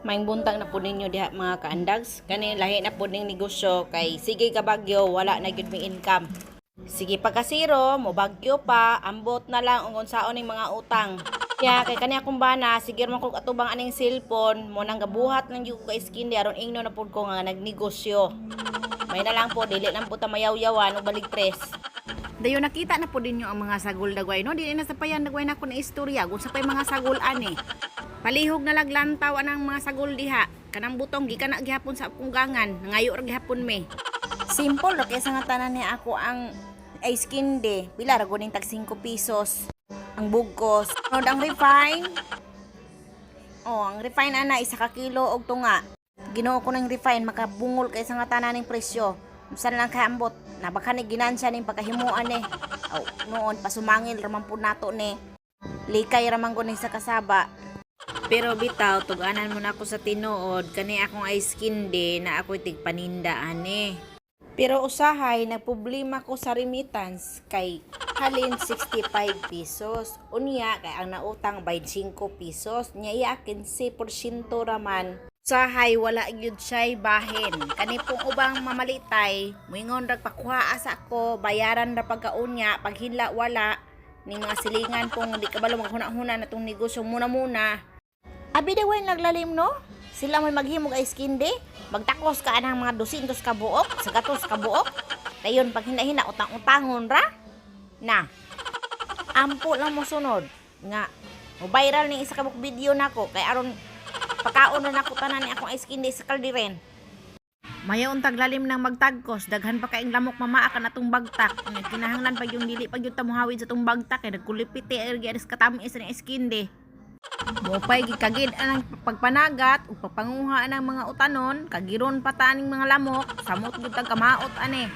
Maing buntag na po ninyo diha mga kaandags. Kani lahi na po ning negosyo kay sige ka bagyo wala na gyud may income. Sige pa kasiro, mo bagyo pa, ambot na lang ung unsaon ning mga utang. Kaya kay kani akong bana, sige man kog atubang aning cellphone, mo nang gabuhat lang gyud ka skin di aron ingno na pud ko nga nagnegosyo. May na lang po dili lang po ta mayaw-yawan ug baligtres. Dayo nakita na po dinyo ang mga sagol dagway no, dili na sapayan dagway na ko na istorya kung sa pay mga sagol ani. Palihog na laglantaw anang mga sagol diha. Kanang butong gikan na gihapon sa punggangan, nangayo ra gihapon me. Simple ra kaysa nga tanan ni ako ang ice candy. Pila ra guning tag 5 pesos. Ang bugkos. Nod ang refine. Oh, ang refine ana isa ka kilo og tunga. Ginoo ko ng refine makabungol kaysa nga tanan ning presyo. Usan lang kaambot. Nabaka ni ginansya ning pagkahimuan ni. Oh, noon pasumangil ra man pud nato ni. Likay ra man sa kasaba. Pero bitaw tuganan mo na ako sa tinuod kani akong ice candy na ako'y tigpaninda ani. Pero usahay nagproblema ko sa remittance kay halin 65 pesos. Unya kay ang nautang 25 pesos. Nya iakin 10% raman. Usahay wala gyud siya'y bahin. Kani pong ubang mamalitay, moingon ra pakuha asa ko, bayaran ra pagkaunya, paghinla wala ning mga silingan pong di kabalo maghuna-huna na tong negosyo muna. Abi daw naglalim no? Sila may maghimog ice candy, magtakos ka anang mga 200 ka buok, sa gatos ka buok. Dayon pag hina-hina utang-utangon ra. Na. Ampo lang mo sunod nga mo viral ning isa ka buk video nako kay aron pagkaon na nako tanan ni akong ice candy sa kaldiren. Mayaon taglalim ng magtagkos, daghan pa kaing lamok mamaa ka na tong bagtak. Kinahanglan pa yung dili pa yung tamuhawid sa tong bagtak kay nagkulipiti ergi aris katamis ng ice candy. Mopay gikagid anang pagpanagat ug pagpanguha ng mga utanon, kagiron pa taning mga lamok, samot gyud tag kamaot ani.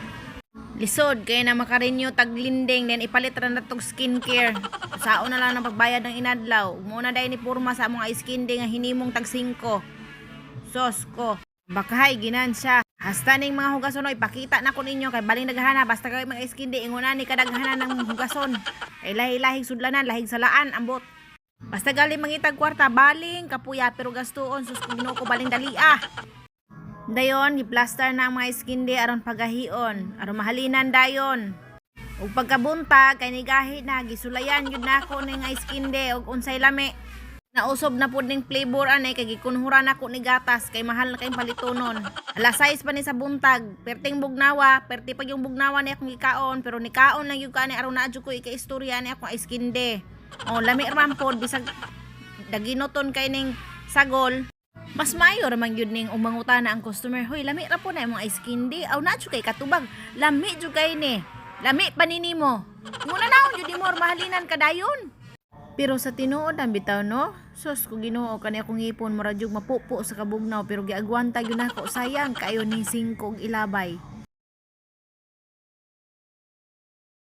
Lisod kay na makarinyo tag linding then ipalit ra na tog skincare. Saon na lang ng pagbayad ng inadlaw. Muna dai ni porma sa mga ice candy nga hinimong tag 5. Sos ko. Bakahay ginansya. Hasta ning mga hugason ipakita na ko ninyo kay baling daghana basta kay mga ice candy ingon ani kadaghanan ng hugason. Kay lahi-lahing sudlanan, lahing salaan ambot. Basta galing mangitag kwarta, baling kapuya pero gastuon sus ko baling dalia. Dayon giplaster na ang mga ice candy aron pagahion, aron mahalinan dayon. Ug pagkabuntag kay nigahi na gisulayan gyud nako ning ice candy ug unsay lami. Nausob na pud ning flavor anay kay gikunhura nako ni gatas kay mahal na kay palitonon. Alas 6 pa ni sa buntag, perting bugnawa, perti pa yung bugnawa ni akong gikaon pero nikaon lang gyud kani aron naadyo ko ika-istorya ni akong ice candy. Oh, lami rampod bisag daginoton kay ning sagol. Mas mayor man gyud ning umangutana ang customer, "Hoy, lami ra po na imong ice candy. Aw na jud kay katubag. Lami jud kay ni. Lami pa nimo. Muna naon jud imor mahalinan kadayon." Pero sa tinuod ang bitaw no, sus ko Ginoo kani akong ipon mura jud mapupo sa kabugnaw pero giagwanta gyud nako sayang kayo ning 5 og ilabay.